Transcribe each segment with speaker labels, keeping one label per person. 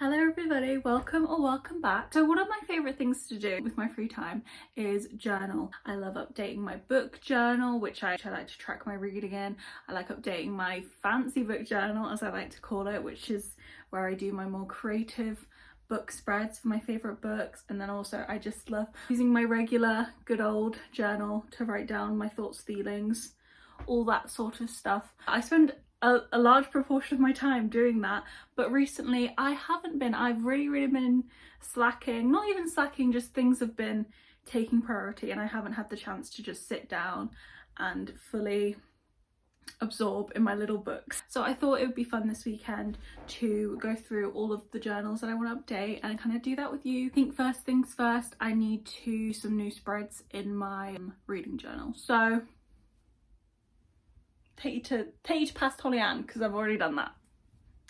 Speaker 1: Hello everybody, welcome or welcome back. So one of my favourite things to do with my free time is journal. I love updating my book journal, which I like to track my reading in. I like updating my fancy book journal, as I like to call it, which is where I do my more creative book spreads for my favourite books. And then also I just love using my regular good old journal to write down my thoughts, feelings, all that sort of stuff. I spend a large proportion of my time doing that, but recently I've really been slacking. Not even slacking, just things have been taking priority and I haven't had the chance to just sit down and fully absorb in my little books. So I thought it would be fun this weekend to go through all of the journals that I want to update and kind of do that with you. I think first things first, I need some new spreads in my reading journal. So take you to past Holly Ann, because I've already done that.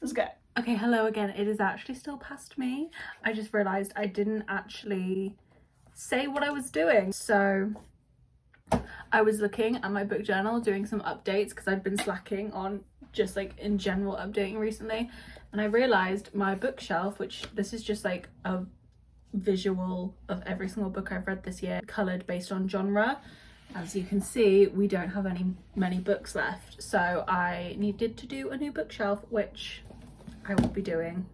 Speaker 1: Let's go. Okay, hello again. It is actually still past me. I just realised I didn't actually say what I was doing. So I was looking at my book journal, doing some updates because I'd been slacking on just like in general updating recently. And I realised my bookshelf, which this is just like a visual of every single book I've read this year, coloured based on genre. As you can see, we don't have many books left, so I needed to do a new bookshelf, which I will be doing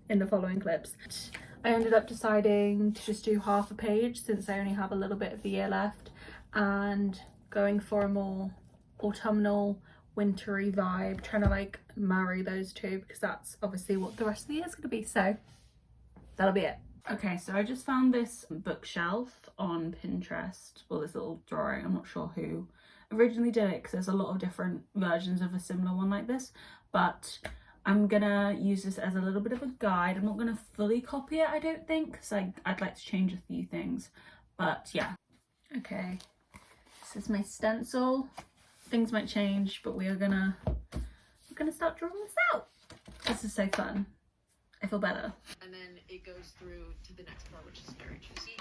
Speaker 1: in the following clips. I ended up deciding to just do half a page since I only have a little bit of the year left, and going for a more autumnal, wintry vibe, trying to like marry those two because that's obviously what the rest of the year is going to be, so that'll be it. Okay, so I just found this bookshelf on Pinterest, well, this little drawing. I'm not sure who originally did it because there's a lot of different versions of a similar one like this, but I'm gonna use this as a little bit of a guide. I'm not gonna fully copy it, I don't think, because I'd like to change a few things, but yeah. Okay, this is my stencil. Things might change, but we're gonna start drawing this out. This is so fun. I feel better.
Speaker 2: And then it goes through to the next part, which is very juicy.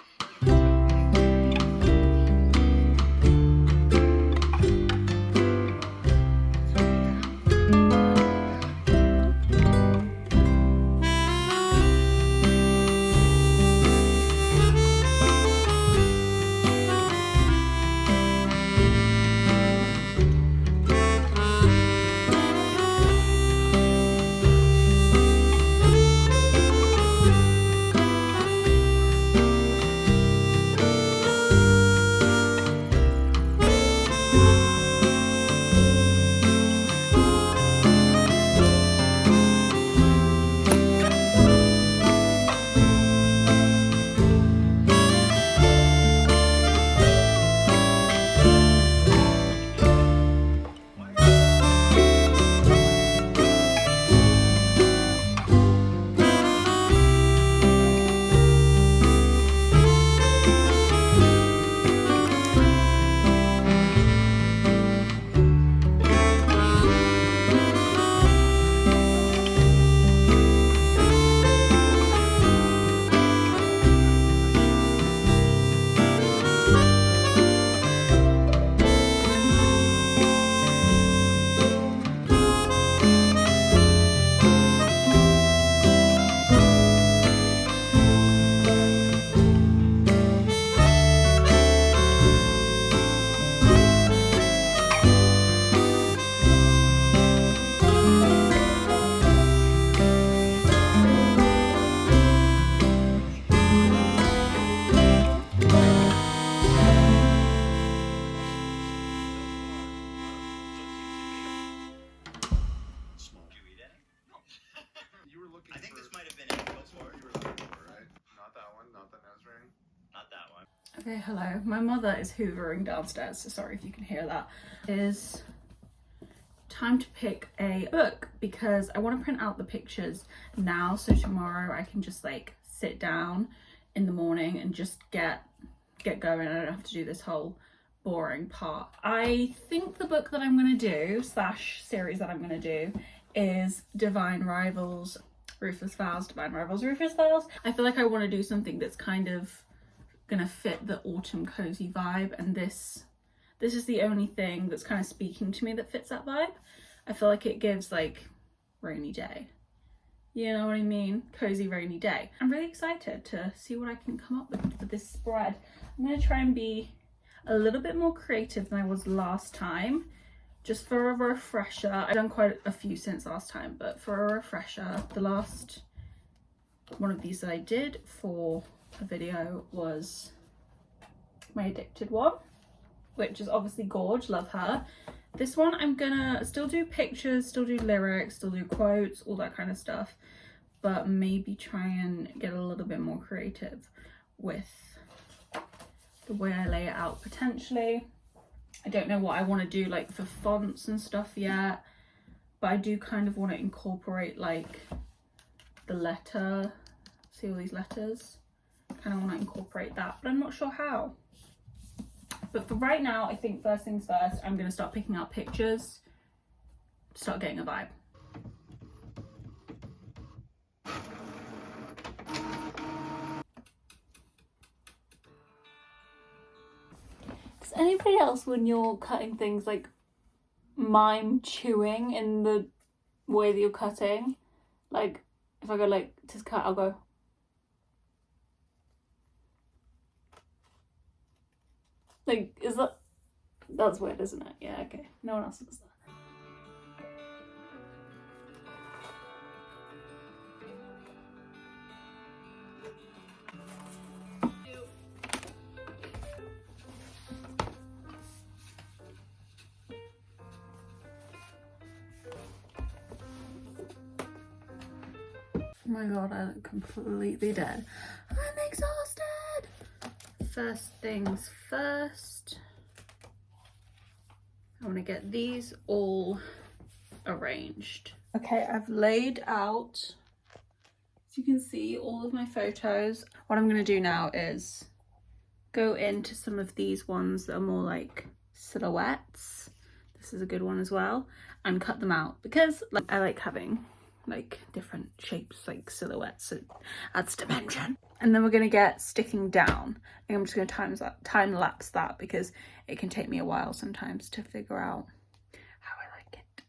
Speaker 3: I think this might have been it. Go for it.
Speaker 4: You were looking for, right? Not that one, not the nose ring.
Speaker 3: Not that one.
Speaker 1: Okay, hello. My mother is hoovering downstairs, so sorry if you can hear that. It is time to pick a book because I want to print out the pictures now, so tomorrow I can just like sit down in the morning and just get going. I don't have to do this whole boring part. I think the book that I'm going to do, / series that I'm going to do, is Divine Rivals, Ruthless Vows, Divine Rivals, Ruthless Vows. I feel like I want to do something that's kind of gonna fit the autumn cozy vibe, and this is the only thing that's kind of speaking to me that fits that vibe. I feel like it gives like rainy day You know what I mean? Cozy rainy day. I'm really excited to see what I can come up with for this spread. I'm going to try and be a little bit more creative than I was last time, just for a refresher. I've done quite a few since last time, but for a refresher, the last one of these that I did for a video was my addicted one, which is obviously gorge, love her. This one I'm gonna still do pictures, still do lyrics, still do quotes, all that kind of stuff, but maybe try and get a little bit more creative with the way I lay it out potentially. I don't know what I want to do like for fonts and stuff yet, but I do kind of want to incorporate like the letter. See all these letters? Kind of want to incorporate that, but I'm not sure how. But for right now, I think first things first, I'm going to start picking out pictures, start getting a vibe. Does anybody else, when you're cutting things, like mime chewing in the way that you're cutting? Like if I go like to cut, I'll go. Like, is that's weird, isn't it? Yeah, okay. No one else does that. Oh my god, I look completely dead. I'm exhausted! First things first, I want to get these all arranged. Okay, I've laid out, as you can see, all of my photos. What I'm going to do now is go into some of these ones that are more like silhouettes. This is a good one as well, and cut them out because like I like having like different shapes, like silhouettes, so it adds dimension. And then we're going to get sticking down. I think I'm just going to time lapse that because it can take me a while sometimes to figure out how I like it.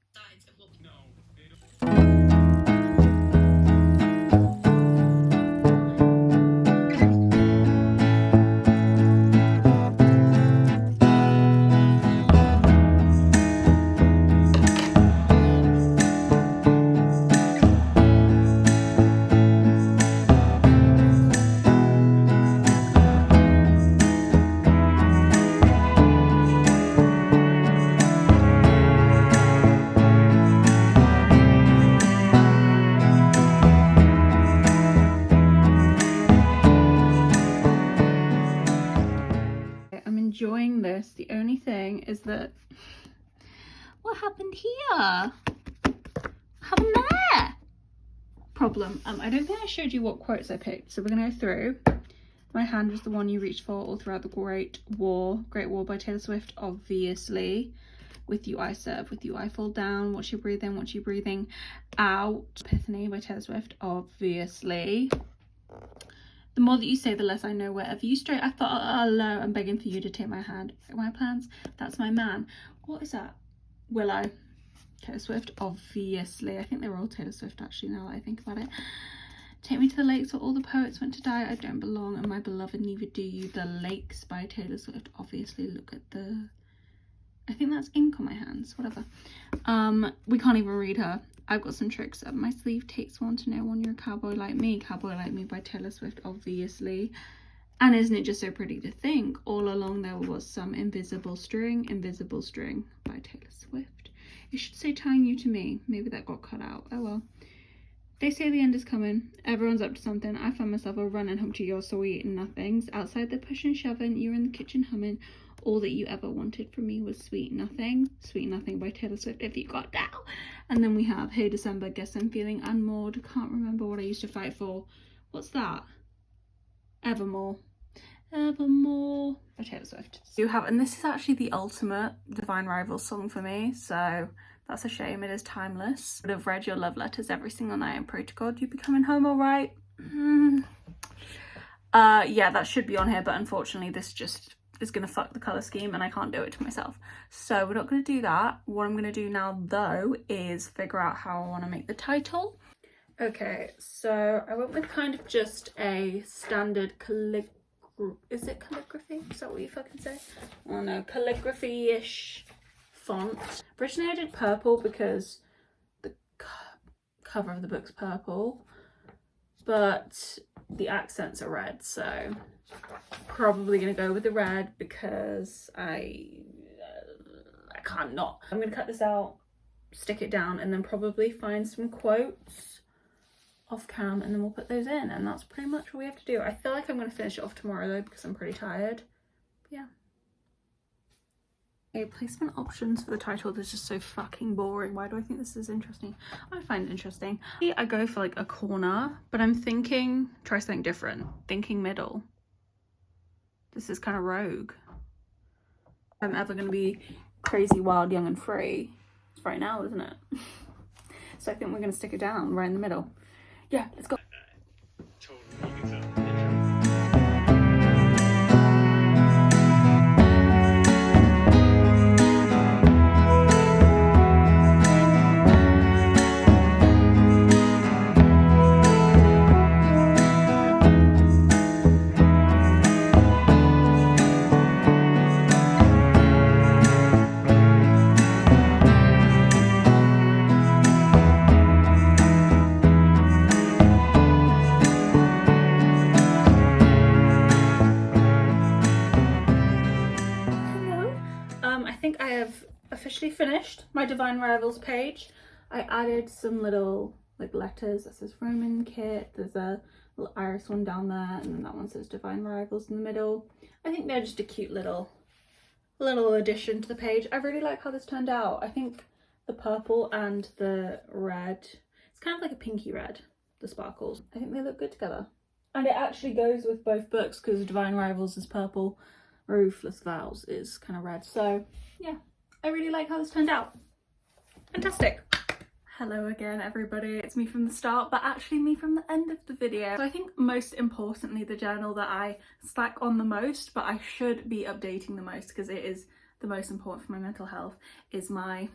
Speaker 1: Enjoying this. The only thing is that what happened here? What happened there? Problem. I don't think I showed you what quotes I picked, so we're gonna go through. My hand was the one you reached for all throughout the Great War by Taylor Swift, obviously. With you I serve, with you I fall down, watch you breathe in, watch you breathing out. Epiphany by Taylor Swift, obviously. The more that you say, the less I know. Wherever you stray, I follow. I'm begging for you to take my hand. My plans, that's my man. What is that? Willow. Taylor Swift, obviously. I think they were all Taylor Swift, actually, now that I think about it. Take me to the lakes where all the poets went to die. I don't belong, and my beloved, neither do you. The Lakes by Taylor Swift, obviously. Look at the... I think that's ink on my hands, whatever. We can't even read her. I've got some tricks up my sleeve. Takes one to know one. You're a cowboy like me. Cowboy Like Me by Taylor Swift, obviously. And isn't it just so pretty to think? All along there was some invisible string by Taylor Swift. It should say tying you to me. Maybe that got cut out. Oh well. They say the end is coming. Everyone's up to something. I found myself a running home to your sweet nothings. Outside they're pushing, shoving. You're in the kitchen humming. All that you ever wanted from me was sweet nothing. Sweet Nothing by Taylor Swift, if you got down. And then we have Hey December, guess I'm feeling unmoored. Can't remember what I used to fight for. What's that? Evermore. Evermore by Taylor Swift. You have, and this is actually the ultimate Divine Rivals song for me, so that's a shame. It is timeless. Would have read your love letters every single night and pray to God you'd be coming home all right. Yeah, that should be on here, but unfortunately this just is gonna fuck the color scheme and I can't do it to myself, so we're not gonna do that. What I'm gonna do now though is figure out how I want to make the title. Okay, so I went with kind of just a standard is it calligraphy? Is that what you fucking say? Oh no, calligraphy-ish font. Originally I did purple because the cover of the book's purple, but the accents are red, so probably gonna go with the red because I can't not. I'm gonna cut this out, stick it down, and then probably find some quotes off cam, and then we'll put those in, and that's pretty much what we have to do. I feel like I'm going to finish it off tomorrow though because I'm pretty tired. But yeah. Okay, placement options for the title. This is just so fucking boring. Why do I think this is interesting? I find it interesting. I go for like a corner, but I'm thinking try something different. Thinking middle. This is kind of rogue. If I'm ever going to be crazy, wild, young and free, it's right now, isn't it? So I think we're going to stick it down right in the middle. Yeah, let's go.
Speaker 4: Totally, you can tell.
Speaker 1: I think I have officially finished my Divine Rivals page. I added some little like letters that says Roman kit. There's a little iris one down there, and then that one says Divine Rivals in the middle. I think they're just a cute little addition to the page. I really like how this turned out. I think the purple and the red, it's kind of like a pinky red, the sparkles. I think they look good together. And it actually goes with both books because Divine Rivals is purple, Ruthless Vows is kind of red. So yeah, I really like how this turned out. Fantastic. Hello again everybody, it's me from the start, but actually me from the end of the video. So I think most importantly, the journal that I slack on the most, but I should be updating the most because it is the most important for my mental health, is my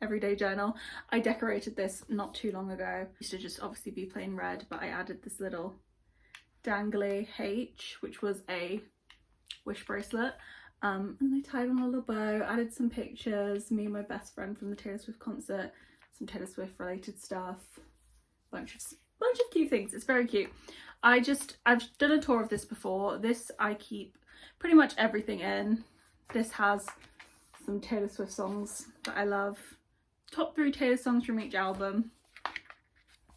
Speaker 1: everyday journal. I decorated this not too long ago. It used to just obviously be plain red, but I added this little dangly H, which was a wish bracelet, and I tied on a little bow, added some pictures, me and my best friend from the Taylor Swift concert, some Taylor Swift related stuff, bunch of cute things. It's very cute. I've done a tour of this before. This I keep pretty much everything in. This has some Taylor Swift songs that I love, top 3 Taylor songs from each album,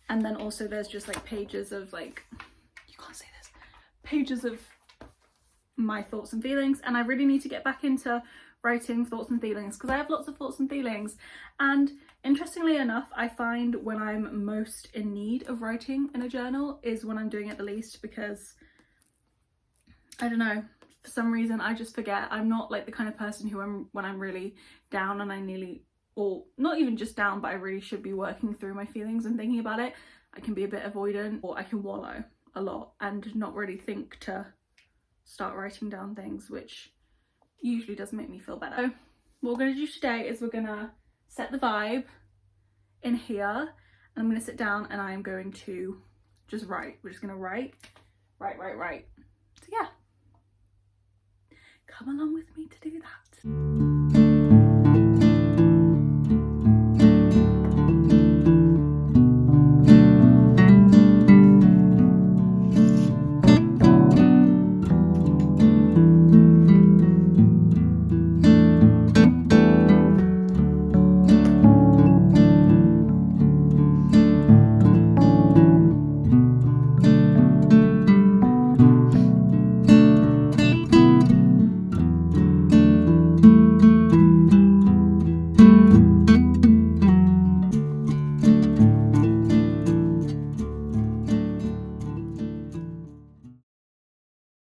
Speaker 1: and then also there's just like pages of like, you can't say this, pages of my thoughts and feelings. And I really need to get back into writing thoughts and feelings because I have lots of thoughts and feelings, and interestingly enough I find when I'm most in need of writing in a journal is when I'm doing it the least, because I don't know, for some reason I just forget. I'm not like the kind of person who when I'm really down and I nearly, or not even just down, but I really should be working through my feelings and thinking about it, I can be a bit avoidant, or I can wallow a lot and not really think to start writing down things, which usually does make me feel better. So what we're going to do today is we're going to set the vibe in here, and I'm going to sit down and I am going to just write. We're just going to write. So yeah, come along with me to do that.